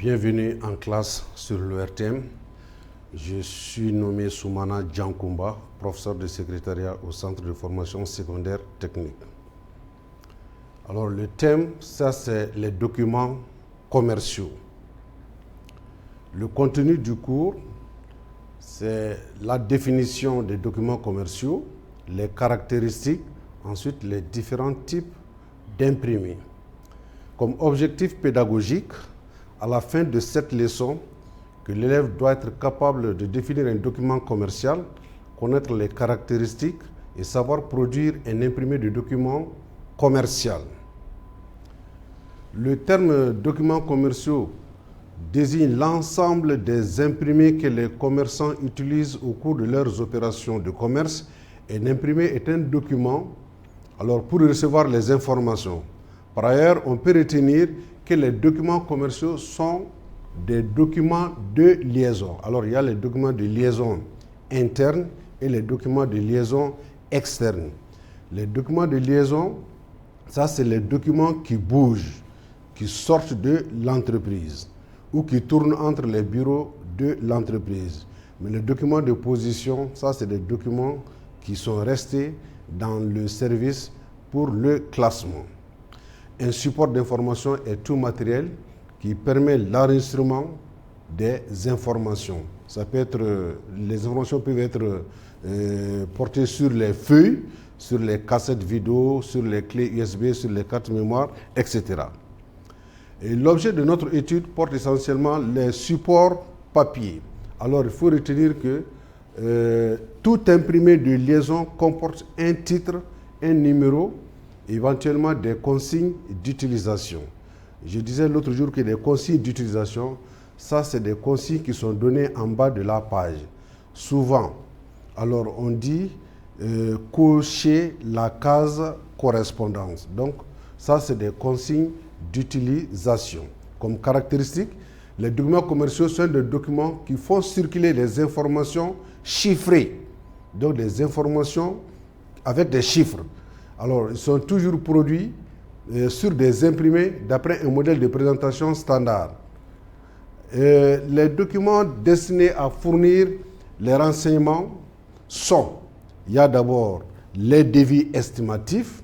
Bienvenue en classe sur l'ERTM. Je suis nommé Soumana Djankoumba, professeur de secrétariat au Centre de formation secondaire technique. Alors le thème, ça c'est les documents commerciaux. Le contenu du cours, c'est la définition des documents commerciaux, les caractéristiques, ensuite les différents types d'imprimés. Comme objectif pédagogique, à la fin de cette leçon, que l'élève doit être capable de définir un document commercial, connaître les caractéristiques et savoir produire un imprimé de document commercial. Le terme documents commerciaux désigne l'ensemble des imprimés que les commerçants utilisent au cours de leurs opérations de commerce. Un imprimé est un document pour recevoir les informations. Par ailleurs, on peut retenir que les documents commerciaux sont des documents de liaison. Alors, il y a les documents de liaison interne et les documents de liaison externe. Les documents de liaison, ça, c'est les documents qui bougent, qui sortent de l'entreprise ou qui tournent entre les bureaux de l'entreprise. Mais les documents de position, ça, c'est des documents qui sont restés dans le service pour le classement. Un support d'information est tout matériel qui permet l'enregistrement des informations. Ça peut être, les informations peuvent être portées sur les feuilles, sur les cassettes vidéo, sur les clés USB, sur les cartes mémoire, etc. Et l'objet de notre étude porte essentiellement les supports papier. Alors, il faut retenir que tout imprimé de liaison comporte un titre, un numéro, éventuellement des consignes d'utilisation. Je disais l'autre jour que les consignes d'utilisation, ça c'est des consignes qui sont données en bas de la page. Souvent, alors on dit cocher la case correspondance. Donc ça c'est des consignes d'utilisation. Comme caractéristique, les documents commerciaux sont des documents qui font circuler des informations chiffrées. Donc des informations avec des chiffres. Alors, ils sont toujours produits sur des imprimés d'après un modèle de présentation standard. Les documents destinés à fournir les renseignements sont, il y a d'abord les devis estimatifs.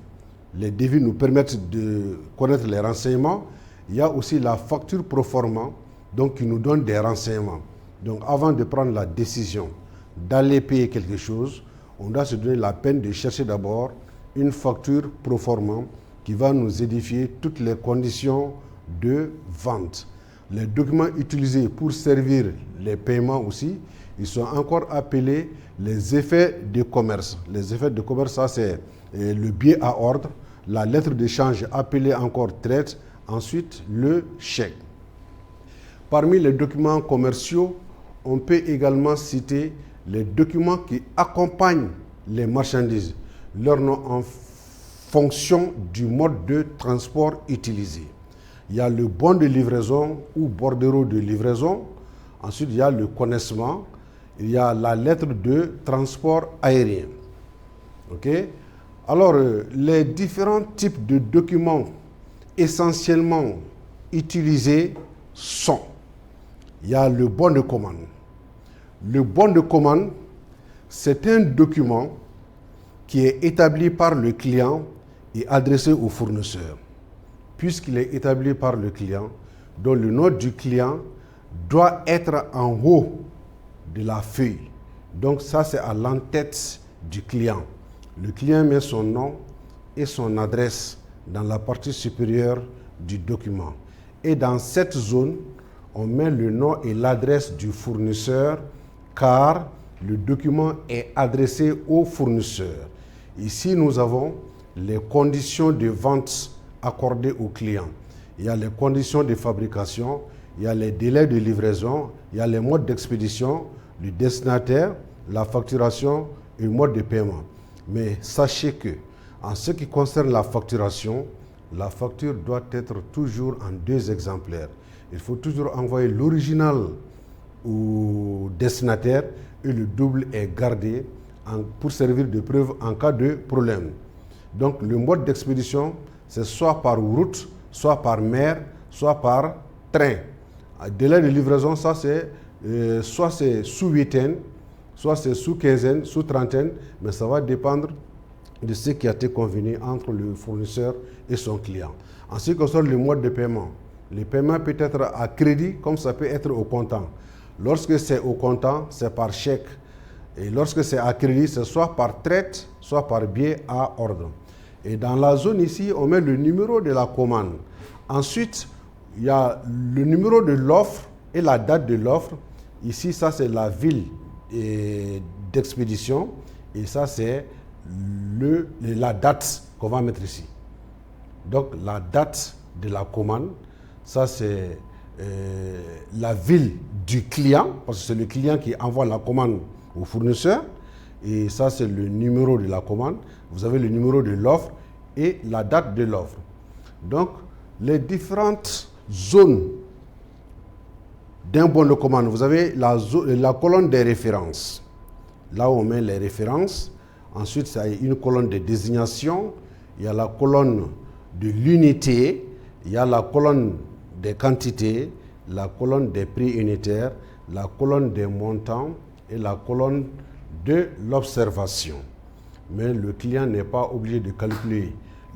Les devis nous permettent de connaître les renseignements. Il y a aussi la facture pro forma, donc qui nous donne des renseignements. Donc, avant de prendre la décision d'aller payer quelque chose, on doit se donner la peine de chercher d'abord une facture pro forma qui va nous édifier toutes les conditions de vente. Les documents utilisés pour servir les paiements aussi, ils sont encore appelés les effets de commerce. Les effets de commerce, ça c'est le billet à ordre, la lettre d'échange appelée encore traite, ensuite le chèque. Parmi les documents commerciaux, on peut également citer les documents qui accompagnent les marchandises, leur nom en fonction du mode de transport utilisé. Il y a le bon de livraison ou bordereau de livraison. Ensuite, il y a le connaissement. Il y a la lettre de transport aérien. OK? Alors, les différents types de documents essentiellement utilisés sont, il y a le bon de commande. Le bon de commande, c'est un document qui est établi par le client et adressé au fournisseur. Puisqu'il est établi par le client, donc le nom du client doit être en haut de la feuille. Donc ça, c'est à l'entête du client. Le client met son nom et son adresse dans la partie supérieure du document. Et dans cette zone, on met le nom et l'adresse du fournisseur car le document est adressé au fournisseur. Ici, nous avons les conditions de vente accordées au client. Il y a les conditions de fabrication, il y a les délais de livraison, il y a les modes d'expédition, le destinataire, la facturation et le mode de paiement. Mais sachez que, en ce qui concerne la facturation, la facture doit être toujours en 2 exemplaires. Il faut toujours envoyer l'original au destinataire et le double est gardé pour servir de preuve en cas de problème. Donc le mode d'expédition, c'est soit par route, soit par mer, soit par train. Délai de livraison, ça c'est soit c'est sous huitaine, soit c'est sous quinzaine, sous trentaine, mais ça va dépendre de ce qui a été convenu entre le fournisseur et son client. En ce qui concerne le mode de paiement, le paiement peut être à crédit comme ça peut être au comptant. Lorsque c'est au comptant, c'est par chèque. Et lorsque c'est à crédit, c'est soit par traite, soit par billet à ordre. Et dans la zone ici, on met le numéro de la commande. Ensuite, il y a le numéro de l'offre et la date de l'offre. Ici, ça c'est la ville d'expédition. Et ça c'est la date qu'on va mettre ici. Donc la date de la commande, ça c'est la ville du client, parce que c'est le client qui envoie la commande au fournisseur. Et ça c'est le numéro de la commande. Vous avez le numéro de l'offre et la date de l'offre. Donc les différentes zones d'un bon de commande, vous avez la colonne des références. Là où on met les références. Ensuite, il y a une colonne de désignation, il y a la colonne de l'unité, il y a la colonne des quantités, la colonne des prix unitaires, la colonne des montants et la colonne de l'observation. Mais le client n'est pas obligé de calculer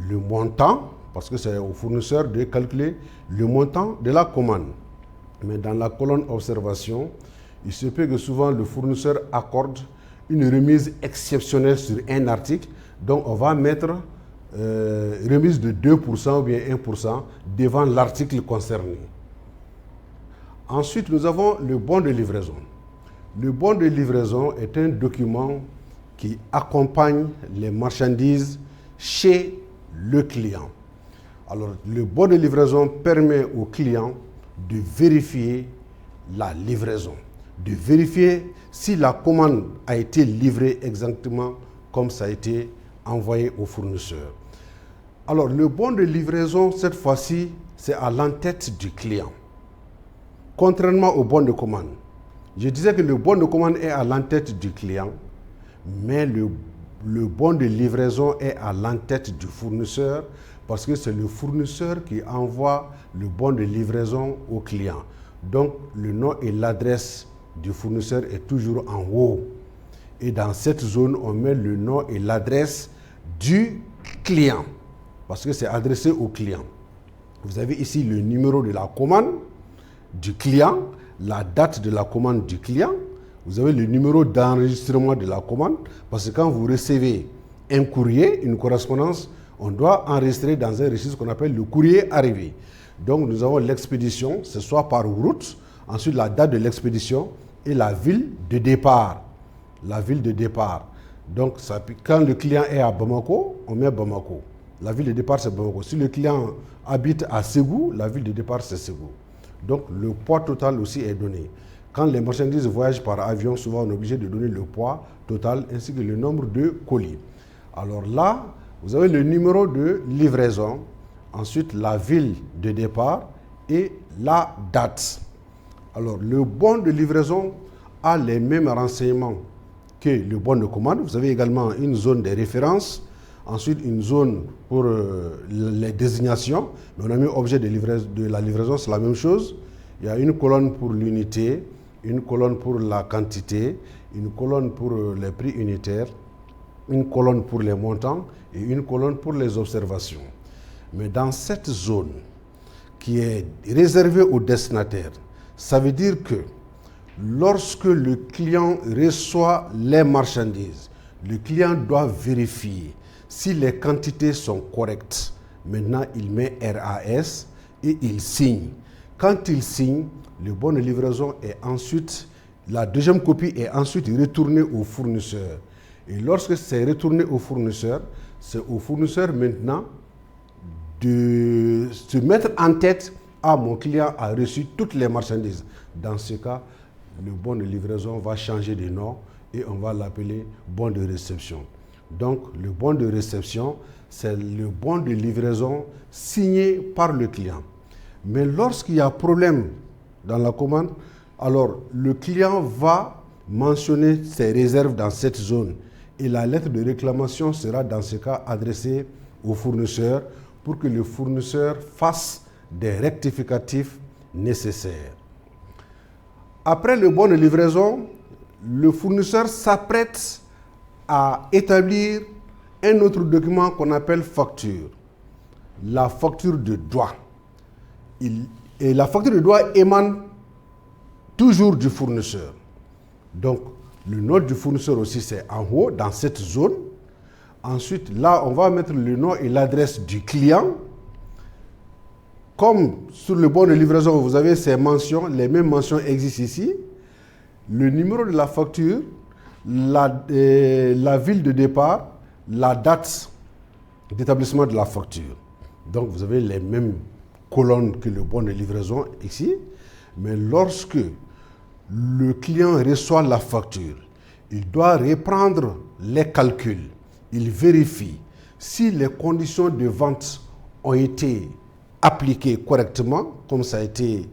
le montant, parce que c'est au fournisseur de calculer le montant de la commande. Mais dans la colonne observation, il se peut que souvent le fournisseur accorde une remise exceptionnelle sur un article, donc on va mettre remise de 2% ou bien 1% devant l'article concerné. Ensuite, nous avons le bon de livraison. Le bon de livraison est un document qui accompagne les marchandises chez le client. Alors, le bon de livraison permet au client de vérifier la livraison, de vérifier si la commande a été livrée exactement comme ça a été envoyé au fournisseur. Alors, le bon de livraison, cette fois-ci, c'est à l'entête du client. Contrairement au bon de commande. Je disais que le bon de commande est à l'entête du client, mais le bon de livraison est à l'entête du fournisseur parce que c'est le fournisseur qui envoie le bon de livraison au client. Donc, le nom et l'adresse du fournisseur est toujours en haut. Et dans cette zone, on met le nom et l'adresse du client parce que c'est adressé au client. Vous avez ici le numéro de la commande du client, la date de la commande du client. Vous avez le numéro d'enregistrement de la commande parce que quand vous recevez un courrier, une correspondance, on doit enregistrer dans un registre qu'on appelle le courrier arrivé. Donc nous avons l'expédition, c'est soit par route, ensuite la date de l'expédition et la ville de départ. La ville de départ. Donc quand le client est à Bamako, on met Bamako. La ville de départ c'est Bamako. Si le client habite à Ségou, la ville de départ c'est Ségou. Donc le poids total aussi est donné. Quand les marchandises voyagent par avion, souvent on est obligé de donner le poids total ainsi que le nombre de colis. Alors là, vous avez le numéro de livraison, ensuite la ville de départ et la date. Alors le bon de livraison a les mêmes renseignements que le bon de commande. Vous avez également une zone de référence, ensuite une zone pour les désignations. Mais on a mis objet de la livraison, c'est la même chose. Il y a une colonne pour l'unité, une colonne pour la quantité, une colonne pour les prix unitaires, une colonne pour les montants et une colonne pour les observations. Mais dans cette zone qui est réservée aux destinataires, ça veut dire que lorsque le client reçoit les marchandises, le client doit vérifier si les quantités sont correctes. Maintenant, il met RAS et il signe. Quand il signe, le bon de livraison est ensuite, la deuxième copie est ensuite retournée au fournisseur. Et lorsque c'est retourné au fournisseur, c'est au fournisseur maintenant de se mettre en tête, ah, mon client a reçu toutes les marchandises. Dans ce cas, le bon de livraison va changer de nom et on va l'appeler bon de réception. Donc, le bon de réception, c'est le bon de livraison signé par le client. Mais lorsqu'il y a problème dans la commande, alors le client va mentionner ses réserves dans cette zone et la lettre de réclamation sera dans ce cas adressée au fournisseur pour que le fournisseur fasse des rectificatifs nécessaires. Après le bon de livraison, le fournisseur s'apprête à établir un autre document qu'on appelle facture. La facture de droit. Et la facture de droit émane toujours du fournisseur. Donc, le nom du fournisseur aussi, c'est en haut, dans cette zone. Ensuite, là, on va mettre le nom et l'adresse du client. Comme sur le bon de livraison, vous avez ces mentions, les mêmes mentions existent ici. Le numéro de la facture, la ville de départ, la date d'établissement de la facture. Donc, vous avez les mêmes colonnes que le bon de livraison ici. Mais lorsque le client reçoit la facture, il doit reprendre les calculs. Il vérifie si les conditions de vente ont été appliquées correctement, comme ça a été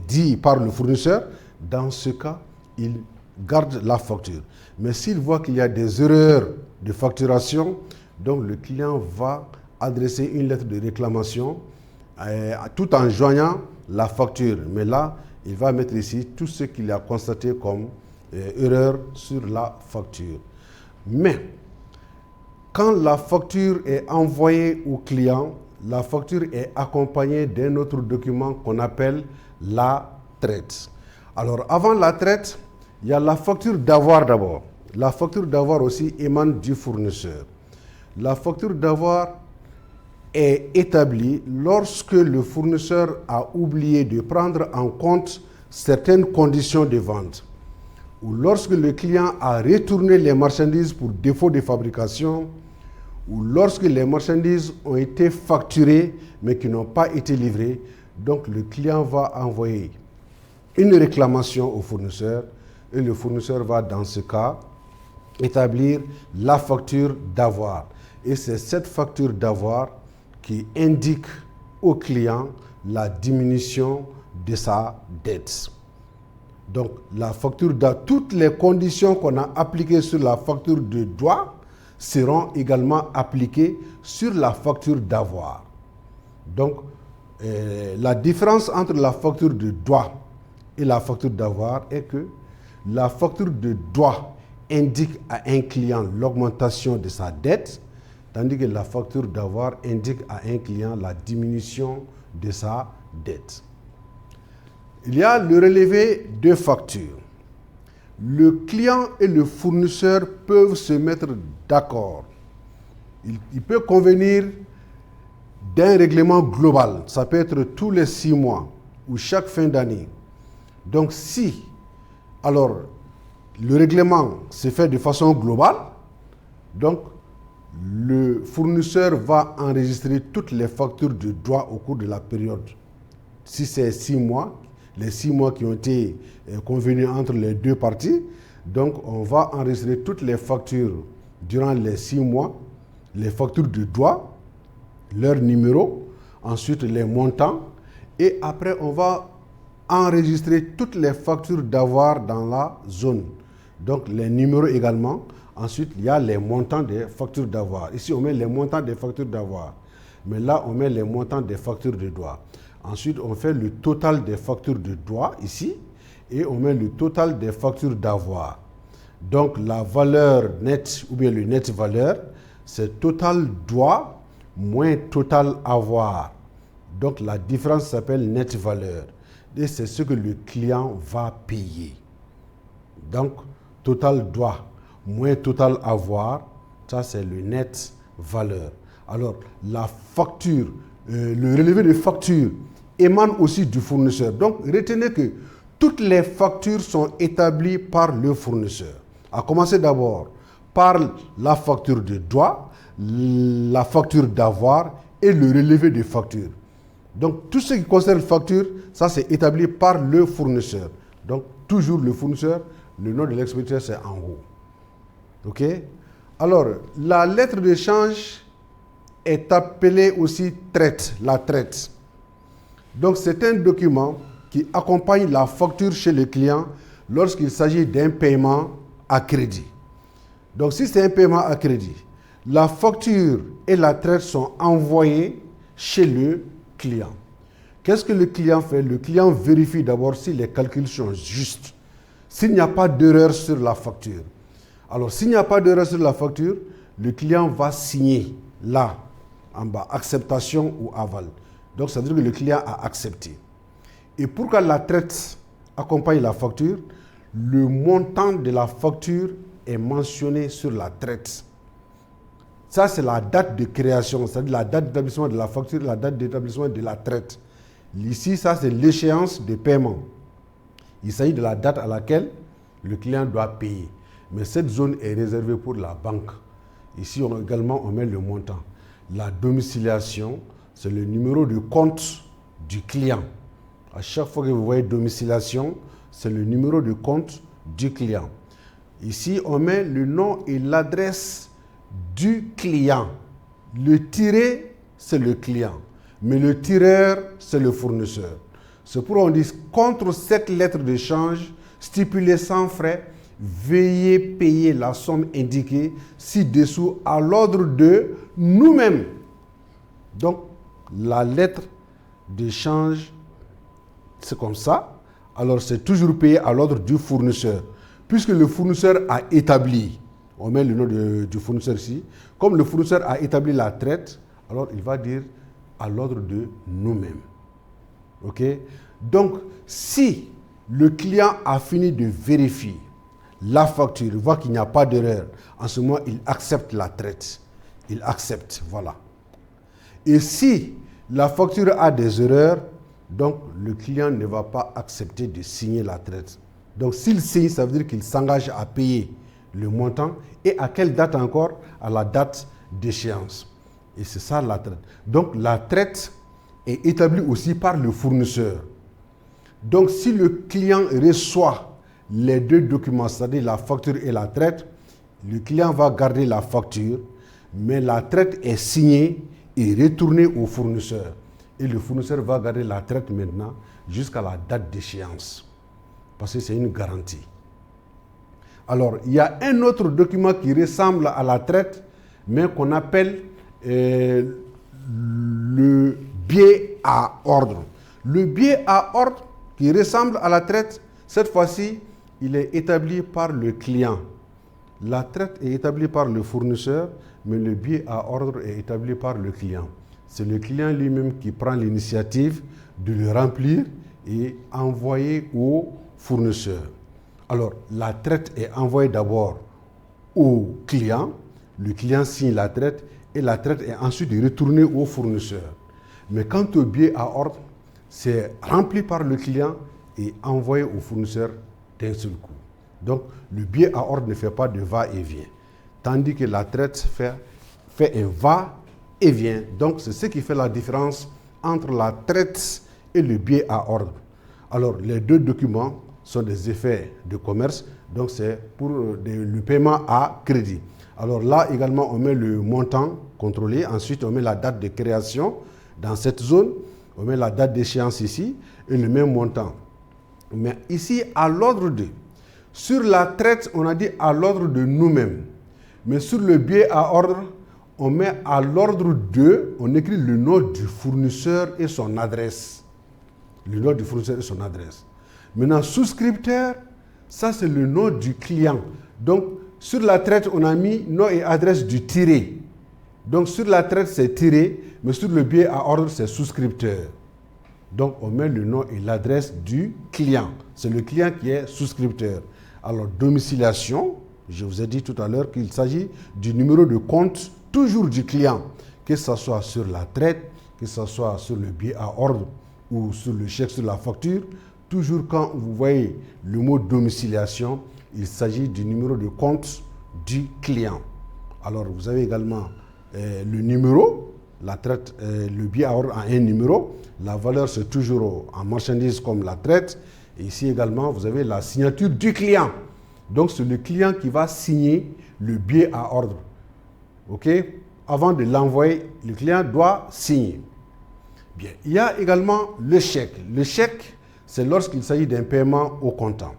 dit par le fournisseur. Dans ce cas, il garde la facture. Mais s'il voit qu'il y a des erreurs de facturation, donc le client va adresser une lettre de réclamation tout en joignant la facture. Mais là, il va mettre ici tout ce qu'il a constaté comme erreur sur la facture. Mais quand la facture est envoyée au client, la facture est accompagnée d'un autre document qu'on appelle la traite. Alors, avant la traite, il y a la facture d'avoir d'abord. La facture d'avoir aussi émane du fournisseur. La facture d'avoir est établie lorsque le fournisseur a oublié de prendre en compte certaines conditions de vente, ou lorsque le client a retourné les marchandises pour défaut de fabrication, ou lorsque les marchandises ont été facturées mais qui n'ont pas été livrées. Donc le client va envoyer une réclamation au fournisseur et le fournisseur va dans ce cas établir la facture d'avoir. Et c'est cette facture d'avoir qui indique au client la diminution de sa dette. Donc, la facture toutes les conditions qu'on a appliquées sur la facture de droit seront également appliquées sur la facture d'avoir. Donc, la différence entre la facture de droit et la facture d'avoir est que la facture de droit indique à un client l'augmentation de sa dette, tandis que la facture d'avoir indique à un client la diminution de sa dette. Il y a le relevé de facture. Le client et le fournisseur peuvent se mettre d'accord. Il peut convenir d'un règlement global. Ça peut être tous les 6 mois ou chaque fin d'année. Donc si, alors, le règlement se fait de façon globale, donc le fournisseur va enregistrer toutes les factures de droit au cours de la période. Si c'est 6 mois, les 6 mois qui ont été convenus entre les deux parties, donc on va enregistrer toutes les factures durant les 6 mois, les factures de droit, leur numéro, ensuite les montants, et après on va enregistrer toutes les factures d'avoir dans la zone. Donc les numéros également. Ensuite, il y a les montants des factures d'avoir. Ici, on met les montants des factures d'avoir. Mais là, on met les montants des factures de droit. Ensuite, on fait le total des factures de droit ici. Et on met le total des factures d'avoir. Donc, la valeur nette, ou bien le net valeur, c'est total droit moins total avoir. Donc, la différence s'appelle net valeur. Et c'est ce que le client va payer. Donc, total droit moins total avoir, ça c'est le net valeur. Alors, la facture, le relevé de facture émane aussi du fournisseur. Donc, retenez que toutes les factures sont établies par le fournisseur. À commencer d'abord par la facture de droit, la facture d'avoir et le relevé de facture. Donc, tout ce qui concerne facture, ça c'est établi par le fournisseur. Donc, toujours le fournisseur, le nom de l'expéditeur c'est en haut. OK? Alors, la lettre de change est appelée aussi traite, la traite. Donc, c'est un document qui accompagne la facture chez le client lorsqu'il s'agit d'un paiement à crédit. Donc, si c'est un paiement à crédit, la facture et la traite sont envoyées chez le client. Qu'est-ce que le client fait? Le client vérifie d'abord si les calculs sont justes, s'il n'y a pas d'erreur sur la facture. Alors, s'il n'y a pas d'erreur sur la facture, le client va signer là, en bas, acceptation ou aval. Donc, ça veut dire que le client a accepté. Et pour que la traite accompagne la facture, le montant de la facture est mentionné sur la traite. Ça, c'est la date de création, c'est-à-dire la date d'établissement de la facture, la date d'établissement de la traite. Ici, ça, c'est l'échéance de paiement. Il s'agit de la date à laquelle le client doit payer. Mais cette zone est réservée pour la banque. Ici, on met le montant. La domiciliation, c'est le numéro de compte du client. À chaque fois que vous voyez domiciliation, c'est le numéro de compte du client. Ici, on met le nom et l'adresse du client. Le tiré, c'est le client. Mais le tireur, c'est le fournisseur. C'est pourquoi on dit contre cette lettre de change, stipulée sans frais, veuillez payer la somme indiquée ci-dessous à l'ordre de nous-mêmes. Donc, la lettre de change, c'est comme ça. Alors, c'est toujours payé à l'ordre du fournisseur. Puisque le fournisseur a établi, on met le nom du fournisseur ici, comme le fournisseur a établi la traite, alors il va dire à l'ordre de nous-mêmes. OK? Donc, si le client a fini de vérifier la facture, il voit qu'il n'y a pas d'erreur, en ce moment, il accepte la traite. Il accepte, voilà. Et si la facture a des erreurs, donc le client ne va pas accepter de signer la traite. Donc, s'il signe, ça veut dire qu'il s'engage à payer le montant. Et à quelle date encore? À la date d'échéance. Et c'est ça la traite. Donc, la traite est établie aussi par le fournisseur. Donc, si le client reçoit les deux documents, c'est-à-dire la facture et la traite, le client va garder la facture, mais la traite est signée et retournée au fournisseur. Et le fournisseur va garder la traite maintenant jusqu'à la date d'échéance. Parce que c'est une garantie. Alors, il y a un autre document qui ressemble à la traite, mais qu'on appelle le billet à ordre. Le billet à ordre qui ressemble à la traite, cette fois-ci, il est établi par le client. La traite est établie par le fournisseur, mais le billet à ordre est établi par le client. C'est le client lui-même qui prend l'initiative de le remplir et envoyer au fournisseur. Alors, la traite est envoyée d'abord au client, le client signe la traite et la traite est ensuite retournée au fournisseur. Mais quant au billet à ordre, c'est rempli par le client et envoyé au fournisseur d'un seul coup. Donc, le billet à ordre ne fait pas de va-et-vient, tandis que la traite fait un va-et-vient. Donc, c'est ce qui fait la différence entre la traite et le billet à ordre. Alors, les deux documents sont des effets de commerce, donc c'est pour le paiement à crédit. Alors là également, on met le montant contrôlé, ensuite on met la date de création dans cette zone, on met la date d'échéance ici et le même montant. Mais ici, à l'ordre de, sur la traite, on a dit à l'ordre de nous-mêmes, mais sur le billet à ordre, on met à l'ordre de, on écrit le nom du fournisseur et son adresse. Le nom du fournisseur et son adresse. Maintenant, souscripteur, ça c'est le nom du client. Donc, sur la traite, on a mis nom et adresse du tiré. Donc, sur la traite, c'est tiré, mais sur le billet à ordre, c'est souscripteur. Donc, on met le nom et l'adresse du client. C'est le client qui est souscripteur. Alors, domiciliation, je vous ai dit tout à l'heure qu'il s'agit du numéro de compte, toujours du client, que ce soit sur la traite, que ce soit sur le billet à ordre ou sur le chèque, sur la facture. Toujours quand vous voyez le mot domiciliation, il s'agit du numéro de compte du client. Alors, vous avez également le numéro, la traite, le billet à ordre a un numéro. La valeur, c'est toujours en marchandise comme la traite. Et ici également, vous avez la signature du client. Donc, c'est le client qui va signer le billet à ordre. OK? Avant de l'envoyer, le client doit signer. Bien. Il y a également le chèque. Le chèque, c'est lorsqu'il s'agit d'un paiement au comptant.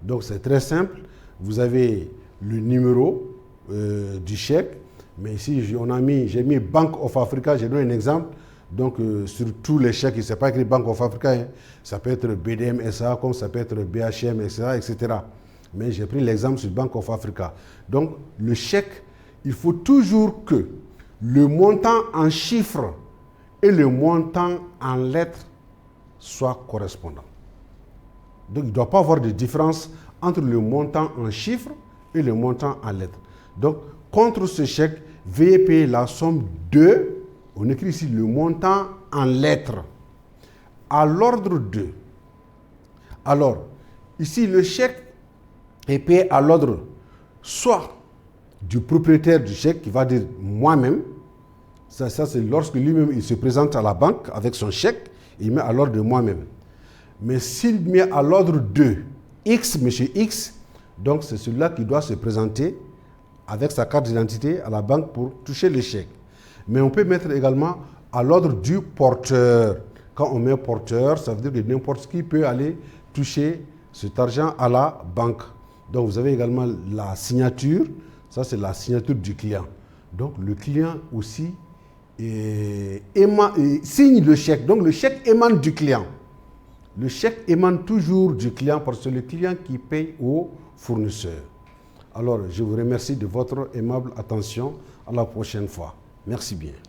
Donc, c'est très simple. Vous avez le numéro du chèque. Mais ici, j'ai mis Bank of Africa, j'ai donné un exemple. Donc, sur tous les chèques, ce n'est pas écrit Bank of Africa, hein. Ça peut être BDM SA, comme ça peut être BHM SA, etc. Mais j'ai pris l'exemple sur Bank of Africa. Donc, le chèque, il faut toujours que le montant en chiffres et le montant en lettres soient correspondants. Donc, il ne doit pas y avoir de différence entre le montant en chiffres et le montant en lettres. Donc, contre ce chèque, veuillez payer la somme de, on écrit ici le montant en lettres, à l'ordre de. Alors, ici, le chèque est payé à l'ordre soit du propriétaire du chèque, qui va dire moi-même. Ça c'est lorsque lui-même il se présente à la banque avec son chèque, il met à l'ordre de moi-même. Mais s'il met à l'ordre de X, monsieur X, donc c'est celui-là qui doit se présenter avec sa carte d'identité à la banque pour toucher le chèque. Mais on peut mettre également à l'ordre du porteur. Quand on met porteur, ça veut dire que n'importe qui peut aller toucher cet argent à la banque. Donc vous avez également la signature, ça c'est la signature du client. Donc le client aussi signe le chèque. Donc le chèque émane du client. Le chèque émane toujours du client parce que c'est le client qui paye au fournisseur. Alors je vous remercie de votre aimable attention. À la prochaine fois. Merci bien.